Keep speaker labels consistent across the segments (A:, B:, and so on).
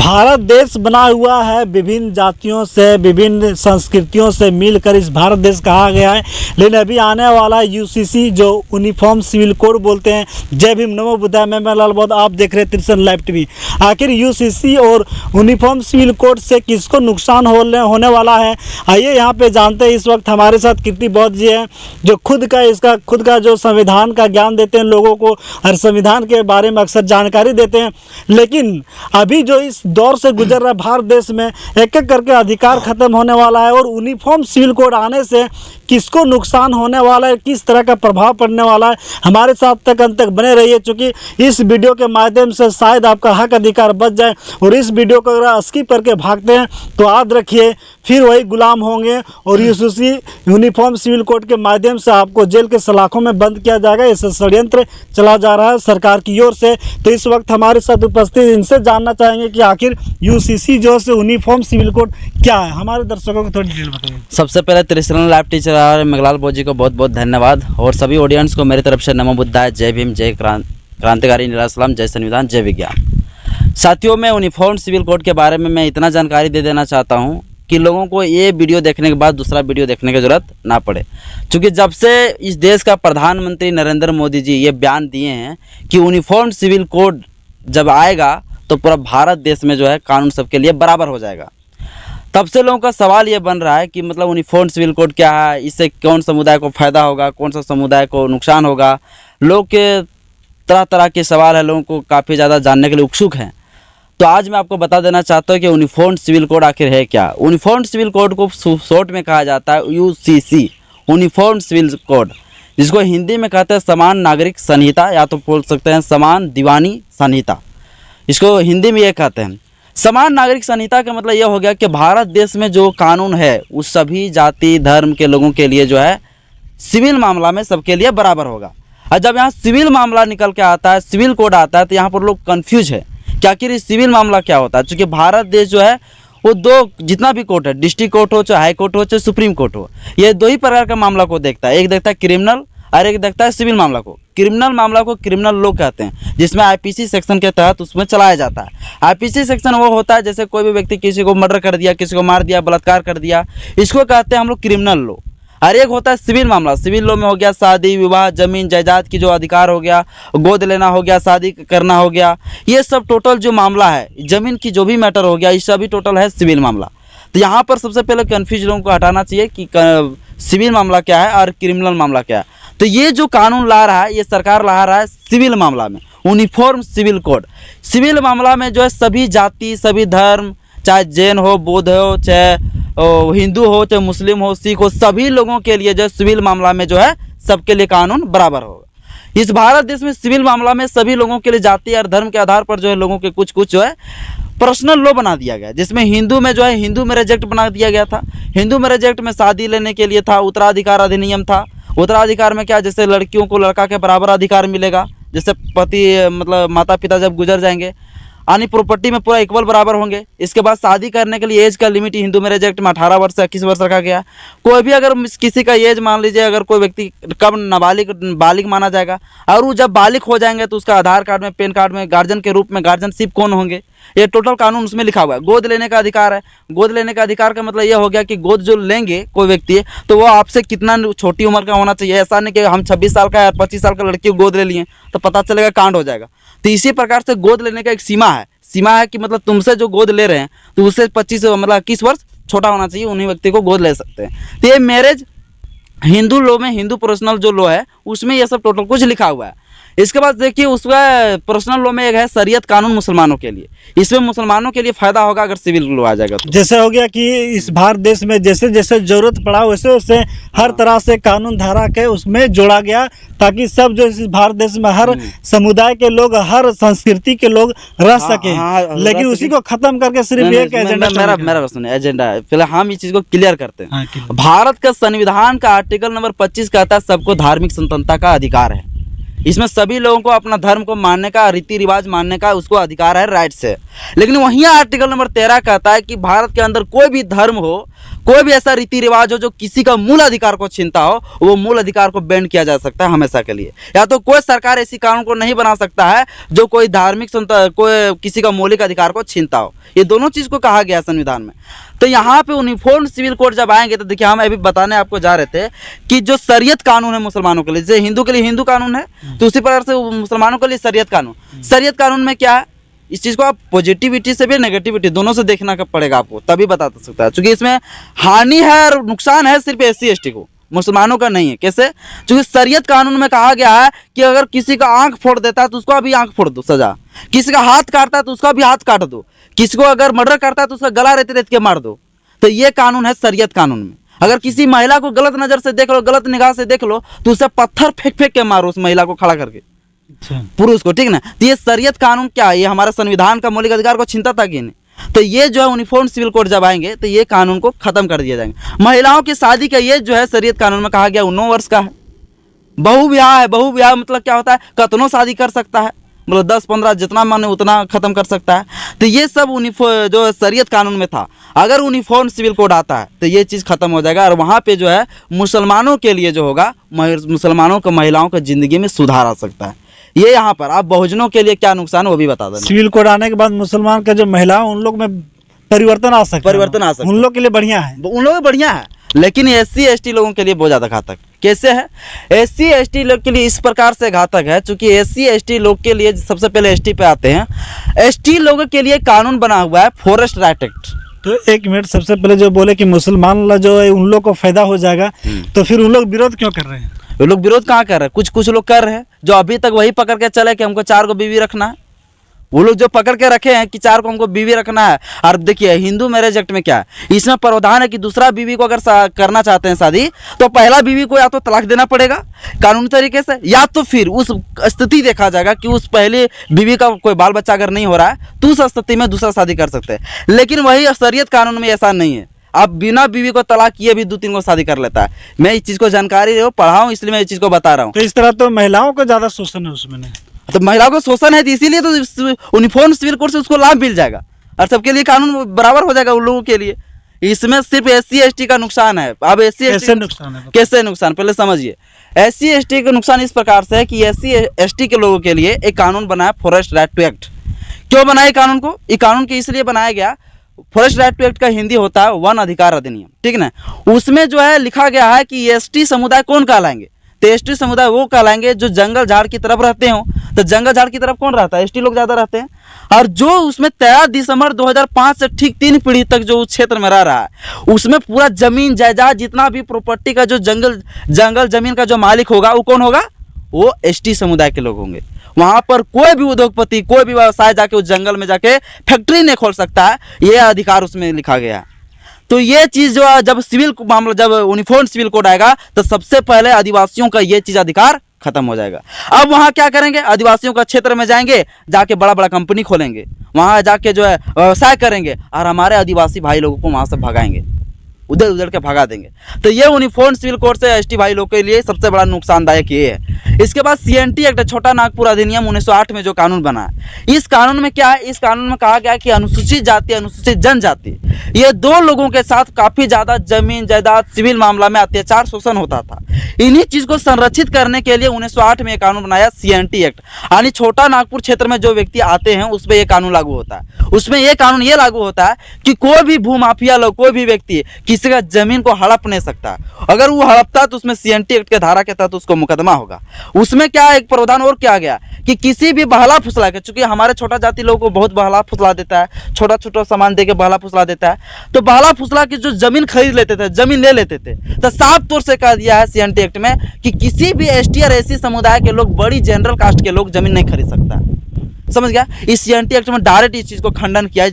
A: भारत देश बना हुआ है विभिन्न जातियों से, विभिन्न संस्कृतियों से मिलकर इस भारत देश कहा गया है। लेकिन अभी आने वाला यूसीसी जो यूनिफॉर्म सिविल कोड बोलते हैं। जय भीम, नमो बुद्धाय, मैं लाल बौद्ध, आप देख रहे हैं त्रिशन लाइव टीवी। आखिर यूसीसी और यूनिफॉर्म सिविल कोड से किसको नुकसान होने वाला है, आइए यहाँ पे जानते हैं। इस वक्त हमारे साथ कीर्ति बौद्ध जी हैं जो खुद का जो संविधान का ज्ञान देते हैं लोगों को, और संविधान के बारे में अक्सर जानकारी देते हैं। लेकिन अभी जो इस दौर से गुजर रहा भारत देश में एक एक करके अधिकार खत्म होने वाला है, और यूनिफॉर्म सिविल कोड आने से किसको नुकसान होने वाला है, किस तरह का प्रभाव पड़ने वाला है, हमारे साथ तक अंत तक बने रहिए। चूँकि इस वीडियो के माध्यम से शायद आपका हक अधिकार बच जाए, और इस वीडियो को अगर स्किप करके भागते हैं तो याद रखिए फिर वही गुलाम होंगे, और यूसीसी यूनिफॉर्म सिविल कोड के माध्यम से आपको जेल के सलाखों में बंद किया जाएगा। ऐसा षड्यंत्र चला जा रहा है सरकार की ओर से। तो इस वक्त हमारे साथ उपस्थित इनसे जानना चाहेंगे कि आखिर यूसीसी जो है यूनिफॉर्म सिविल कोड क्या है। हमारे दर्शकों को थोड़ी डिटेल बताइए।
B: सबसे पहले त्रिशन लाइव टीचर और मेघलाल बौद्ध जी को बहुत बहुत धन्यवाद, और सभी ऑडियंस को मेरी तरफ से नमो बुद्धाय, जय भीम, जय क्रांतिकारी निरासलाम, जय संविधान, जय विज्ञान। साथियों, मैं यूनिफॉर्म सिविल कोड के बारे में मैं इतना जानकारी दे देना चाहता हूँ कि लोगों को ये वीडियो देखने के बाद दूसरा वीडियो देखने की ज़रूरत ना पड़े। क्योंकि जब से इस देश का प्रधानमंत्री नरेंद्र मोदी जी ये बयान दिए हैं कि यूनिफॉर्म सिविल कोड जब आएगा तो पूरा भारत देश में जो है कानून सबके लिए बराबर हो जाएगा, तब से लोगों का सवाल ये बन रहा है कि मतलब यूनिफॉर्म सिविल कोड क्या है, इससे कौन समुदाय को फ़ायदा होगा, कौन सा समुदाय को नुकसान होगा। लोग के तरह तरह के सवाल है, लोगों को काफ़ी ज़्यादा जानने के लिए उत्सुक हैं। तो आज मैं आपको बता देना चाहता हूँ कि यूनिफॉर्म सिविल कोड आखिर है क्या। यूनिफॉर्म सिविल कोड को शॉर्ट में कहा जाता है यूसीसी, यूनिफॉर्म सिविल कोड, जिसको हिंदी में कहते हैं समान नागरिक संहिता, या तो बोल सकते हैं समान दीवानी संहिता। इसको हिंदी में ये कहते हैं। समान नागरिक संहिता का मतलब ये हो गया कि भारत देश में जो कानून है उस सभी जाति धर्म के लोगों के लिए जो है सिविल मामला में सबके लिए बराबर होगा। और जब यहाँ सिविल मामला निकल के आता है, सिविल कोड आता है, तो यहाँ पर लोग कन्फ्यूज है कि आखिर इस सिविल मामला क्या होता है। क्योंकि भारत देश जो है वो दो जितना भी कोर्ट है, डिस्ट्रिक्ट कोर्ट हो, चाहे हाई कोर्ट हो, चाहे सुप्रीम कोर्ट हो, ये दो ही प्रकार का मामला को देखता है। एक देखता है क्रिमिनल और एक देखता है सिविल मामला को। क्रिमिनल मामला को क्रिमिनल लॉ कहते हैं, जिसमें आईपीसी सेक्शन के तहत उसमें चलाया जाता है। आईपीसी सेक्शन वो होता है जैसे कोई भी व्यक्ति किसी को मर्डर कर दिया, किसी को मार दिया, बलात्कार कर दिया, इसको कहते हैं हम लोग क्रिमिनल लॉ। और एक होता है सिविल मामला। सिविल लॉ में हो गया शादी विवाह, जमीन जायदाद की जो अधिकार हो गया, गोद लेना हो गया, शादी करना हो गया, ये सब टोटल जो मामला है, जमीन की जो भी मैटर हो गया, ये सभी टोटल है सिविल मामला। तो यहाँ पर सबसे पहले कन्फ्यूज लोगों को हटाना चाहिए कि सिविल मामला क्या है और क्रिमिनल मामला क्या है। तो ये जो कानून ला रहा है, ये सरकार ला रहा है सिविल मामला में, यूनिफॉर्म सिविल कोड। सिविल मामला में जो है सभी जाति, सभी धर्म, चाहे जैन हो, बौद्ध हो, चाहे हिंदू हो, चाहे मुस्लिम हो, सिख हो, सभी लोगों के लिए जो है सिविल मामला में जो है सबके लिए कानून बराबर होगा। इस भारत देश में सिविल मामला में सभी लोगों के लिए जाति और धर्म के आधार पर जो है लोगों के कुछ जो है पर्सनल लॉ बना दिया गया। जिसमें हिंदू में जो है हिंदू मैरिज एक्ट बना दिया गया था। हिंदू मैरिज एक्ट में शादी लेने के लिए था उत्तराधिकार अधिनियम था। उत्तराधिकार में क्या, जैसे लड़कियों को लड़का के बराबर अधिकार मिलेगा, जैसे पति मतलब माता पिता जब गुजर जाएंगे यानी प्रॉपर्टी में पूरा इक्वल बराबर होंगे। इसके बाद शादी करने के लिए एज का लिमिट हिंदू मैरिज एक्ट में 18 वर्ष से 21 वर्ष रखा गया। कोई भी अगर किसी का एज मान लीजिए, अगर कोई व्यक्ति कब बालिग माना जाएगा, और वो जब बालिग हो जाएंगे तो उसका आधार कार्ड में, पैन कार्ड में गार्जियन के रूप में गार्जियनशिप कौन होंगे, ये टोटल कानून उसमें लिखा हुआ है। गोद लेने का अधिकार है। गोद लेने का अधिकार का मतलब ये हो गया कि गोद जो लेंगे कोई व्यक्ति तो वो आपसे कितना छोटी उम्र का होना चाहिए। ऐसा नहीं कि हम 26 साल का या 25 साल का लड़की को गोद ले लिए तो पता चलेगा कांड हो जाएगा। तो इसी प्रकार से गोद लेने का एक सीमा है कि मतलब तुमसे जो गोद ले रहे हैं तो उससे 25 मतलब 21 वर्ष छोटा होना चाहिए, उन्हीं व्यक्ति को गोद ले सकते हैं। तो ये मैरिज हिंदू लॉ में, हिंदू पर्सनल जो लॉ है उसमें ये सब टोटल कुछ लिखा हुआ है। इसके बाद देखिए उसका पर्सनल लॉ में एक है शरीयत कानून मुसलमानों के लिए। इसमें मुसलमानों के लिए फ़ायदा होगा अगर सिविल लॉ आ जाएगा तो।
A: जैसे हो गया कि इस भारत देश में जैसे जैसे ज़रूरत पड़ा वैसे वैसे हर तरह से कानून धारा के उसमें जोड़ा गया, ताकि सब जो इस भारत देश में हर समुदाय के लोग, हर संस्कृति के लोग रह सकें। लेकिन उसी को खत्म करके सिर्फ एक एजेंडा,
B: मेरा सुनिए, एजेंडा है। पहले हम इस चीज़ को क्लियर करते हैं। भारत का संविधान का आर्टिकल नंबर 25 कहता है सबको धार्मिक स्वतंत्रता का अधिकार है। इसमें सभी लोगों को अपना धर्म को मानने का, रीति रिवाज मानने का उसको अधिकार है, राइट्स है। लेकिन वहीं आर्टिकल नंबर 13 कहता है कि भारत के अंदर कोई भी धर्म हो, कोई भी ऐसा रीति रिवाज हो जो किसी का मूल अधिकार को छीनता हो, वो मूल अधिकार को बैंड किया जा सकता है हमेशा के लिए। या तो कोई सरकार ऐसी कानून को नहीं बना सकता है जो कोई धार्मिक कोई किसी का मौलिक अधिकार को छीनता हो। ये दोनों चीज़ को कहा गया संविधान में। तो यहाँ पे यूनिफॉर्म सिविल कोड जब आएंगे तो देखिए, हम अभी बताने आपको जा रहे थे कि जो शरीयत कानून है मुसलमानों के लिए, जैसे हिंदू के लिए हिंदू कानून है, तो उसी प्रकार से मुसलमानों के लिए शरीयत कानून। शरीयत कानून में क्या है, इस चीज़ को आप पॉजिटिविटी से भी नेगेटिविटी दोनों से देखना पड़ेगा आपको, तभी बता सकता है। क्योंकि इसमें हानि है और नुकसान है सिर्फ SC/ST को, मुसलमानों का नहीं है। कैसे? क्योंकि शरीयत कानून में कहा गया है कि अगर किसी का आंख फोड़ देता है तो उसको भी आंख फोड़ दो सजा, किसी का हाथ काटता है तो उसका भी हाथ काट दो, किसी को अगर मर्डर करता है तो उसका गला रेत रेत के मार दो। तो ये कानून है शरीयत कानून में। अगर किसी महिला को गलत नज़र से देख लो, गलत निगाह से देख लो, तो उसे पत्थर फेंक फेंक के मारो, उस महिला को खड़ा करके, पुरुष को, ठीक ना। तो ये शरीयत कानून क्या है, ये हमारे संविधान का मौलिक अधिकार को छीनता था कि नहीं? तो ये जो है यूनिफॉर्म सिविल कोड जब आएंगे तो ये कानून को खत्म कर दिया जाएंगे। महिलाओं की शादी का ये जो है शरीयत कानून में कहा गया 9 वर्ष का है। बहुविवाह है, बहुविवाह मतलब क्या होता है, कतनों शादी कर सकता है, मतलब 10-15 जितना माने उतना खत्म कर सकता है। तो ये सब जो शरीयत कानून में था, अगर यूनिफॉर्म सिविल कोड आता है तो ये चीज़ खत्म हो जाएगा। और वहाँ पे जो है मुसलमानों के लिए जो होगा, मुसलमानों को, महिलाओं की ज़िंदगी में सुधार आ सकता है। ये यहाँ पर आप बहुजनों के लिए क्या नुकसान है वो भी बता दें।
A: सिविल कोड आने के बाद मुसलमान का जो महिला है उन लोग में परिवर्तन आ सकता है,
B: परिवर्तन आ सकता है,
A: उन लोग के लिए बढ़िया है,
B: उन लोग बढ़िया है। लेकिन SC/ST लोगों के लिए बहुत ज़्यादा घातक। कैसे है? SC/ST लोग के लिए इस प्रकार से घातक है, चूँकि SC/ST लोग के लिए सबसे पहले ST पे आते हैं। ST लोगों के लिए कानून बना हुआ है फॉरेस्ट राइट एक्ट।
A: तो एक मिनट, सबसे पहले जो बोले कि मुसलमान जो है उन लोग को फायदा हो जाएगा, तो फिर उन लोग विरोध क्यों कर रहे हैं?
B: वो लोग विरोध कहाँ कर रहे हैं? कुछ लोग कर रहे हैं जो अभी तक वही पकड़ के चले कि हमको 4 को बीवी रखना है। वो लोग जो पकड़ के रखे हैं कि 4 को हमको बीवी रखना है। और देखिए हिंदू मैरिज एक्ट में क्या है, इसमें प्रावधान है कि दूसरा बीवी को अगर करना चाहते हैं शादी, तो पहला बीवी को या तो तलाक देना पड़ेगा कानूनी तरीके से, या तो फिर उस स्थिति देखा जाएगा कि उस पहले बीवी का कोई बाल बच्चा अगर नहीं हो रहा है तो उस स्थिति में दूसरा शादी कर सकते हैं। लेकिन वही शरीयत कानून में ऐसा नहीं है, आप बिना बीवी को तलाक किए भी 2-3 को शादी कर लेता है। मैं इस चीज़ को जानकारी पढ़ा हूँ, इसलिए मैं इस चीज़ को बता रहा हूँ।
A: तो इस तरह तो महिलाओं को ज़्यादा शोषण है उसमें नहीं,
B: तो महिलाओं को शोषण है, इसीलिए तो यूनिफॉर्म सिविल कोड से उसको लाभ मिल जाएगा और सबके लिए कानून बराबर हो जाएगा उन लोगों के लिए। इसमें सिर्फ SC/ST का नुकसान है। अब
A: कैसे नुकसान है?
B: कैसे नुकसान, पहले समझिए। SC/ST का नुकसान इस प्रकार से है कि SC/ST के लोगों के लिए एक कानून बना है फॉरेस्ट राइट टू एक्ट। क्यों बनाया कानून को? ये कानून के इसलिए बनाया गया, फॉरेस्ट राइट टू एक्ट का हिंदी होता है वन अधिकार अधिनियम, ठीक ना। उसमें जो है लिखा गया है कि ST समुदाय कौन कहलाएंगे, तो ST समुदाय वो कहलाएंगे जो जंगल झाड़ की तरफ रहते हो। तो जंगल झाड़ की तरफ कौन रहता है? ST लोग ज़्यादा रहते हैं। और जो उसमें 13 दिसंबर 2005 से ठीक 3 पीढ़ी तक जो उस क्षेत्र में रह रहा है, उसमें पूरा जमीन जायदाद जितना भी प्रॉपर्टी का जो जंगल जमीन का जो मालिक होगा वो कौन होगा? वो ST समुदाय के लोग होंगे। वहाँ पर कोई भी उद्योगपति, कोई भी व्यवसाय जाके उस जंगल में जाके फैक्ट्री नहीं खोल सकता है, ये अधिकार उसमें लिखा गया है। तो ये चीज़ जो है, जब सिविल मामला, जब यूनिफॉर्म सिविल कोड आएगा तो सबसे पहले आदिवासियों का ये चीज़ अधिकार खत्म हो जाएगा। अब वहाँ क्या करेंगे? आदिवासियों का क्षेत्र में जाएंगे, जाके बड़ा बड़ा कंपनी खोलेंगे, वहाँ जाके जो है व्यवसाय करेंगे और हमारे आदिवासी भाई लोगों को वहाँ से भगाएंगे, उधर उधर के भगा देंगे। तो ये यूनिफॉर्म सिविल कोड से ST भाई लोग के लिए सबसे बड़ा नुकसानदायक ये है। इसके बाद CNT एक्ट, छोटा नागपुर अधिनियम 1908 में जो कानून बना है, इस कानून में क्या है? इस कानून में कहा गया है कि अनुसूचित जाति, अनुसूचित जनजाति, ये 2 लोगों के साथ काफ़ी ज़्यादा जमीन जायदाद सिविल मामला में अत्याचार शोषण होता था। इन्हीं चीज़ को संरक्षित करने के लिए 1908 में कानून बनाया CNT एक्ट। यानी छोटा नागपुर क्षेत्र में जो व्यक्ति आते हैं उस पर यह कानून लागू होता है। उसमें यह कानून ये लागू होता है कि कोई भी भूमाफिया लोग, कोई भी व्यक्ति किसी का जमीन को हड़प नहीं सकता। अगर वो हड़पता तो उसमें CNT एक्ट के धारा के तहत उसको मुकदमा होगा। उसमें क्या एक प्रावधान और क्या गया कि किसी भी बहला फुसला के, चूंकि हमारे छोटा जाति लोगों को बहुत बहला फुसला देता है, छोटा छोटा सामान दे के बहला फुसला देता है, तो बहला फुसला की जो जमीन खरीद लेते थे, जमीन ले लेते थे, तो साफ तौर से कह दिया है CNT एक्ट में कि किसी भी ST और SC समुदाय के लोग, बड़ी जनरल कास्ट के लोग जमीन नहीं खरीद सकता। समझ गया? इस CNT एक्ट में डायरेक्ट इस चीज़ को खंडन किया है,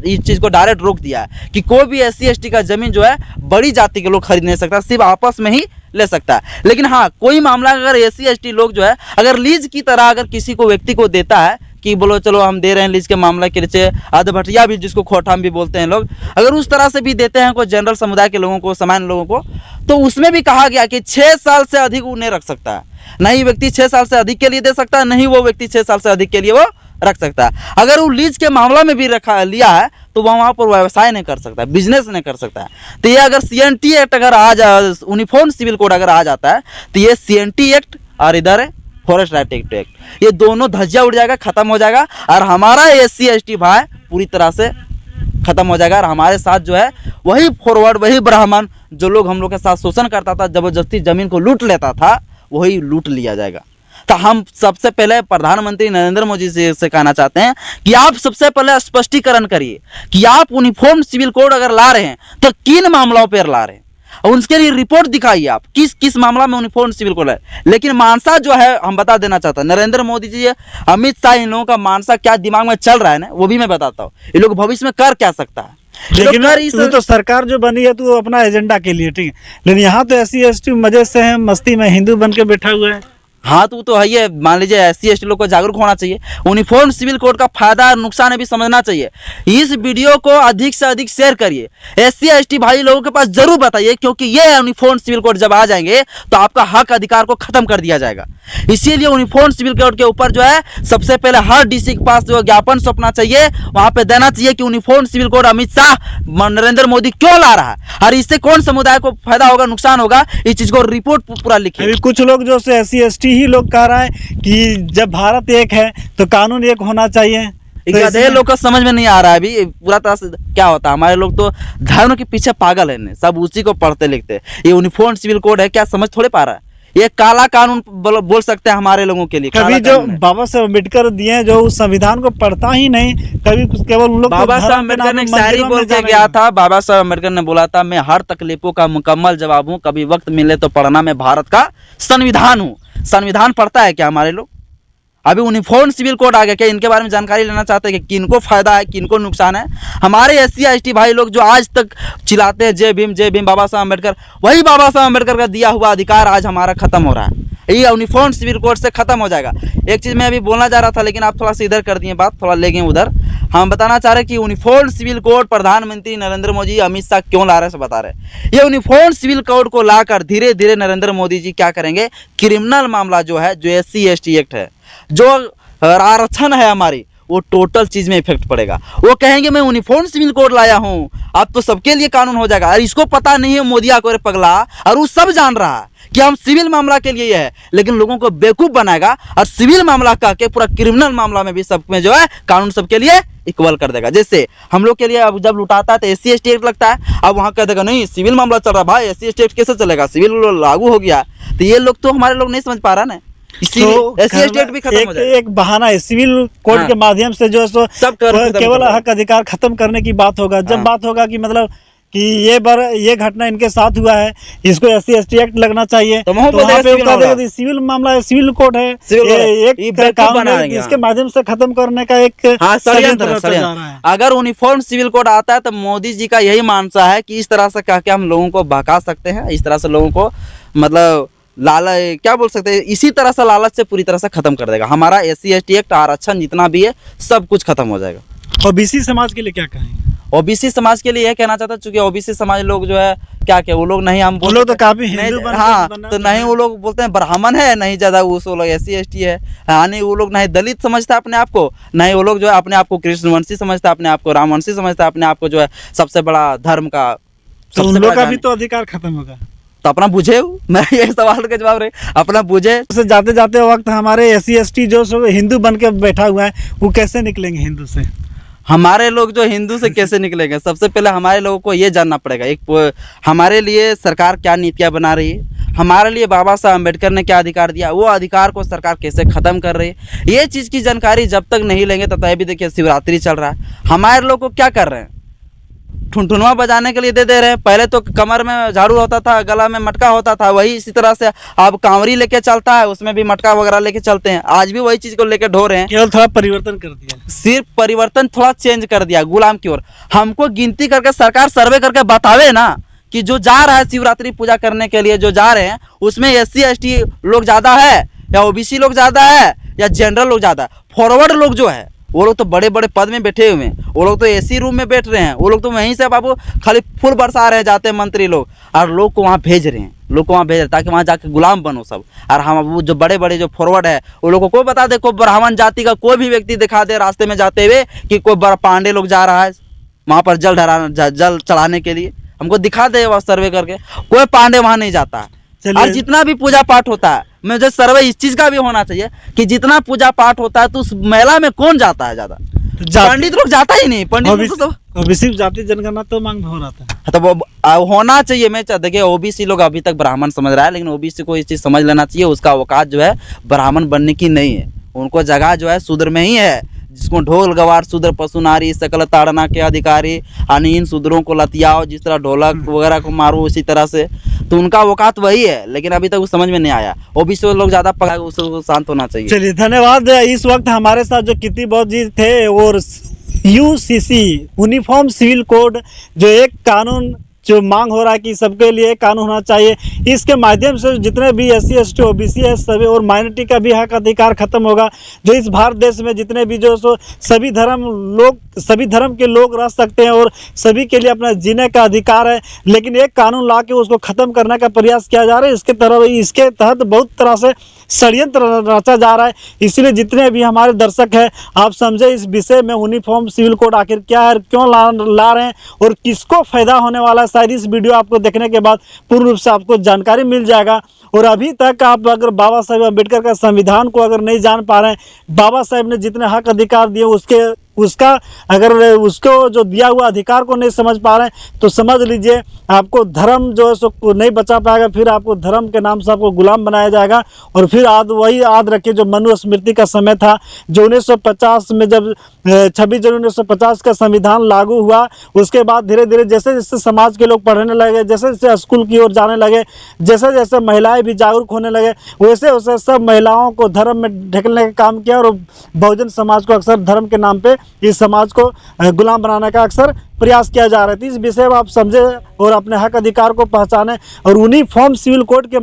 B: इस चीज़ को डायरेक्ट रोक दिया है कि कोई भी SC ST का जमीन जो है बड़ी जाति के लोग खरीद नहीं सकता, सिर्फ आपस में ही ले सकता है। लेकिन हाँ, कोई मामला अगर SC ST लोग जो है अगर लीज की तरह अगर किसी को व्यक्ति को देता है कि बोलो चलो हम दे रहे हैं लीज के मामला के लिए, अधभटिया भी जिसको खोठाम भी बोलते हैं लोग, अगर उस तरह से भी देते हैं कोई जनरल समुदाय के लोगों को, सामान्य लोगों को, तो उसमें भी कहा गया कि 6 साल से अधिक वो नहीं रख सकता है। नहीं व्यक्ति 6 साल से अधिक के लिए दे सकता है, नहीं वो व्यक्ति 6 साल से अधिक के लिए वो रख सकता है। अगर वो लीज के मामला में भी लिया है तो वहाँ पर व्यवसाय नहीं कर सकता है, बिजनेस नहीं कर सकता है। तो ये अगर CNT एक्ट अगर आ जा, यूनिफॉर्म सिविल कोड अगर आ जाता है, तो ये CNT एक्ट और इधर है फॉरेस्ट राइट एक्ट, ये दोनों धज्जिया उड़ जाएगा, खत्म हो जाएगा, और हमारा SC ST भाई पूरी तरह से खत्म हो जाएगा। और हमारे साथ जो है वही फॉरवर्ड, वही ब्राह्मण जो लोग हम लोग के साथ शोषण करता था, जबरदस्ती जमीन को लूट लेता था, वही लूट लिया जाएगा। तो हम सबसे पहले प्रधानमंत्री नरेंद्र मोदी से कहना चाहते हैं कि आप सबसे पहले स्पष्टीकरण करिए कि आप यूनिफॉर्म सिविल कोड अगर ला रहे हैं तो किन मामलों पर ला रहे हैं, और उसके लिए रिपोर्ट दिखाइए आप किस किस मामला में यूनिफॉर्म सिविल कोड है। लेकिन मानसा जो है, हम बता देना चाहता हूं, नरेंद्र मोदी जी, अमित शाह, इन लोगों का मानसा क्या दिमाग में चल रहा है ना, वो भी मैं बताता हूँ। ये लोग भविष्य में कर क्या सकता है।
A: लेकिन वो तो सरकार जो बनी है तो वो अपना एजेंडा के लिए, ठीक है, लेकिन यहाँ तो SC ST मजे से है, मस्ती में हिंदू बन के बैठा हुआ है।
B: हाँ, तो है ये, मान लीजिए SC ST लोग को जागरूक होना चाहिए, यूनिफॉर्म सिविल कोड का फायदा और नुकसान भी समझना चाहिए। इस वीडियो को अधिक से अधिक शेयर करिए, SC ST भाई लोगों के पास जरूर बताइए, क्योंकि ये यूनिफॉर्म सिविल कोड जब आ जाएंगे तो आपका हक अधिकार को खत्म कर दिया जाएगा। इसीलिए यूनिफॉर्म सिविल कोड के ऊपर जो है सबसे पहले हर DC के पास जो ज्ञापन सौंपना चाहिए, वहां पे देना चाहिए कि uniform civil code Amit Shah, Narendra Modi क्यों ला रहा है और इससे कौन समुदाय को फायदा होगा, नुकसान होगा, इस चीज को रिपोर्ट पूरा लिखिए।
A: अभी कुछ लोग जो SC ST ही लोग कह रहा है कि जब भारत एक है तो कानून एक होना चाहिए।
B: तो लोग को समझ में नहीं आ रहा है अभी पूरा तरह से क्या होता है। हमारे लोग तो धर्म के पीछे पागल है, सब उसी को पढ़ते लिखते। ये यूनिफॉर्म सिविल कोड है, क्या समझ थोड़े पा रहा है। ये काला कानून बोल सकते हैं हमारे लोगों के लिए।
A: कभी जो बाबा साहब अम्बेडकर दिए, जो उस संविधान को पढ़ता ही नहीं, कभी केवल उन लोग
B: बाबा साहब अम्बेडकर ने एक शायरी बोल के गया था। बाबा साहब अम्बेडकर ने बोला था, मैं हर तकलीफों का मुकम्मल जवाब हूँ, कभी वक्त मिले तो पढ़ना, मैं भारत का संविधान हूँ। संविधान पढ़ता है क्या हमारे लोग? अभी यूनिफॉर्म सिविल कोड आ गया, क्या इनके बारे में जानकारी लेना चाहते हैं कि किनको फायदा है, किनको नुकसान है? हमारे SC ST भाई लोग जो आज तक चिल्लाते हैं जय भीम बाबा साहब अम्बेडकर, वही बाबा साहब अम्बेडकर का दिया हुआ अधिकार आज हमारा खत्म हो रहा है। ये यूनिफॉर्म सिविल कोड से खत्म हो जाएगा। एक चीज मैं अभी बोलना चाह रहा था, लेकिन आप थोड़ा सा इधर कर दिए बात, थोड़ा ले गए उधर। हम बताना चाह रहे हैं कि यूनिफॉर्म सिविल कोड प्रधानमंत्री नरेंद्र मोदी, अमित शाह क्यों ला रहे हैं बता रहे। ये यूनिफॉर्म सिविल कोड को लाकर धीरे धीरे नरेंद्र मोदी जी क्या करेंगे, क्रिमिनल मामला जो है, जो SC ST एक्ट है, जो आरक्षण है हमारी, वो टोटल चीज में इफेक्ट पड़ेगा। वो कहेंगे मैं यूनिफॉर्म सिविल कोड लाया हूँ, अब तो सबके लिए कानून हो जाएगा। और इसको पता नहीं है मोदिया को पगला, और वो सब जान रहा है कि हम सिविल मामला के लिए ये है, लेकिन लोगों को बेवकूफ बनाएगा और सिविल मामला कह के पूरा क्रिमिनल मामला में भी सब में जो है कानून सबके लिए इक्वल कर देगा। जैसे हम लोग के लिए अब जब लुटाता है तो SC ST एक्ट लगता है, अब वहाँ कह देगा नहीं सिविल मामला चल रहा है भाई, SC ST एक्ट कैसे चलेगा, सिविल लागू हो गया। तो ये लोग तो हमारे लोग नहीं समझ पा रहा ना,
A: तो
B: SC ST एक्ट भी खत्म हो जाएगा।
A: एक बहाना है, सिविल कोड के माध्यम से जो है सो
B: सब
A: केवल हक अधिकार खत्म करने की बात होगा। जब बात होगा कि मतलब कि ये घटना इनके साथ हुआ है, इसको SC ST एक्ट लगना चाहिए, तो वहाँ पे सिविल मामला है, सिविल कोड है, एक कानून है, इसके माध्यम से खत्म करने का एक
B: षड्यंत्र। अगर यूनिफॉर्म सिविल कोड आता है तो मोदी जी का यही मानसा है कि इस तरह से कह के हम लोगों को बहका सकते हैं, इस तरह से लोगों को मतलब लालच क्या बोल सकते हैं, इसी तरह से लालच से पूरी तरह से खत्म कर देगा। हमारा SC ST एक्ट, आरक्षण जितना भी है सब कुछ खत्म हो जाएगा।
A: OBC समाज के लिए क्या कहेंगे?
B: OBC समाज के लिए यह कहना चाहता, चूंकि OBC समाज लोग जो है क्या वो लोग नहीं, हम
A: वो लोग तो काफी हिंदू
B: तो नहीं, वो लोग बोलते हैं ब्राह्मण है, नहीं ज्यादा वो लोग SC ST है, नहीं वो लोग नहीं दलित समझता अपने आप को, नहीं वो लोग जो है अपने आप को कृष्णवंशी समझता, अपने आप को रामवंशी समझता, अपने आप को जो है सबसे बड़ा धर्म का,
A: तो उन लोग का भी तो अधिकार खत्म होगा।
B: तो अपना बुझे, मैं ये सवाल का जवाब रहे, अपना बुझे।
A: जाते जाते वक्त हमारे SC ST जो हिंदू बन के बैठा हुआ है, वो कैसे निकलेंगे हिंदू से?
B: हमारे लोग जो हिंदू से कैसे निकलेंगे, सबसे पहले हमारे लोगों को ये जानना पड़ेगा एक हमारे लिए सरकार क्या नीतियाँ बना रही है, हमारे लिए बाबा साहब अम्बेडकर ने क्या अधिकार दिया, वो अधिकार को सरकार कैसे खत्म कर रही है। ये चीज़ की जानकारी जब तक नहीं लेंगे तब तक भी देखिए शिवरात्रि चल रहा है, हमारे लोग को क्या कर रहे हैं, ठुनठुनवा बजाने के लिए दे रहे हैं। पहले तो कमर में झाड़ू होता था, गला में मटका होता था, वही इसी तरह से अब कांवरी लेके चलता है, उसमें भी मटका वगैरह लेके चलते हैं, आज भी वही चीज को लेके ढो रहे हैं।
A: केवल थोड़ा परिवर्तन कर दिया,
B: सिर्फ परिवर्तन थोड़ा चेंज कर दिया गुलाम की ओर। हमको गिनती करके सरकार सर्वे करके बतावे ना कि जो जा रहा है शिवरात्रि पूजा करने के लिए जो जा रहे हैं, उसमें SC ST लोग ज्यादा है या OBC लोग ज्यादा है या जनरल लोग ज्यादा है। फॉरवर्ड लोग जो है वो लोग तो बड़े बड़े पद में बैठे हुए हैं, वो लोग तो AC रूम में बैठ रहे हैं, वो लोग तो वहीं से बाबू खाली फूल बरसा रहे जाते हैं मंत्री लोग, और लोग को वहाँ भेज रहे हैं, ताकि वहाँ जाके गुलाम बनो सब। और हम वो जो बड़े बड़े जो फॉरवर्ड है वो लोग को कोई बता दे, कोई ब्राह्मण जाति का कोई भी व्यक्ति दिखा दे रास्ते में जाते हुए कि कोई पांडे लोग जा रहा है, वहाँ पर जल चढ़ाने के लिए, हमको दिखा दे वह सर्वे करके। कोई पांडे वहाँ नहीं जाता है।
A: चलिए।
B: और जितना भी पूजा पाठ होता है, मुझे सर्वे इस चीज का भी होना चाहिए कि जितना पूजा पाठ होता है तो उस मेला में कौन जाता है ज्यादा? पंडित लोग जाता ही नहीं। पंडित लोग तो
A: ओबीसी जाति जनगणना तो मांग हो रहा था,
B: तो वो होना चाहिए। मैं देखिए ओबीसी लोग अभी तक ब्राह्मण समझ रहा है, लेकिन ओबीसी को इस चीज समझ लेना चाहिए, उसका औकात जो है ब्राह्मण बनने की नहीं है। उनको जगह जो है शूद्र में ही है, जिसको ढोल गवार शूद्र पशु नारी सकल ताड़ना के अधिकारी, यानी इन शूद्रों को लतियाओ, जिस तरह ढोलक वगैरह को मारो उसी तरह से, तो उनका औकात वही है। लेकिन अभी तक वो समझ में नहीं आया। ओबीसी लोग ज्यादा पकड़, उसको शांत होना चाहिए।
A: चलिए धन्यवाद। इस वक्त हमारे साथ जो कीर्ति बौद्ध जी थे और यूसीसी यूनिफॉर्म सिविल कोड जो एक कानून जो मांग हो रहा है कि सबके लिए कानून होना चाहिए, इसके माध्यम से जितने भी SC ST OBC है सभी और माइनॉरिटी का भी हक अधिकार खत्म होगा। जो इस भारत देश में जितने भी जो सो सभी धर्म के लोग रह सकते हैं और सभी के लिए अपना जीने का अधिकार है। लेकिन एक कानून ला के उसको ख़त्म करने का प्रयास किया जा रहा है। इसके तहत बहुत तरह से षड्यंत्र रचा जा रहा है। इसीलिए जितने भी हमारे दर्शक हैं, आप समझे इस विषय में यूनिफॉर्म सिविल कोड आखिर क्या है, क्यों ला रहे हैं और किसको फ़ायदा होने वाला है। शायद इस वीडियो आपको देखने के बाद पूर्ण रूप से आपको जानकारी मिल जाएगा। और अभी तक आप अगर बाबा साहेब अम्बेडकर का संविधान को अगर नहीं जान पा रहे हैं, बाबा साहेब ने जितने हक अधिकार दिए उसको जो दिया हुआ अधिकार को नहीं समझ पा रहे हैं, तो समझ लीजिए आपको धर्म जो है सो नहीं बचा पाएगा। फिर आपको धर्म के नाम से आपको गुलाम बनाया जाएगा। और फिर वही याद रखिए जो मनुस्मृति का समय था, जो 1950 में जब 26 जनवरी 1950 का संविधान लागू हुआ, उसके बाद धीरे धीरे जैसे जैसे समाज के लोग पढ़ने लगे, जैसे जैसे स्कूल की ओर जाने लगे, जैसे जैसे महिलाएं भी जागरूक होने लगे, वैसे वैसे सब महिलाओं को धर्म में ढकेलने का काम किया और बहुजन समाज को अक्सर धर्म के नाम पे इस समाज को गुलाम बनाने का अक्सर प्रयास किया जा रहा है। इस विषय में आप समझे और अपने हक अधिकार को पहचाने। और यूनिफॉर्म सिविल कोड के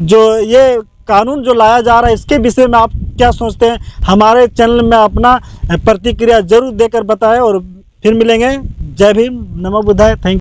A: जो ये कानून जो लाया जा रहा है, इसके विषय में आप क्या सोचते हैं, हमारे चैनल में अपना प्रतिक्रिया जरूर देकर बताएं। और फिर मिलेंगे। जय भीम, नमो बुद्धाय, थैंक यू।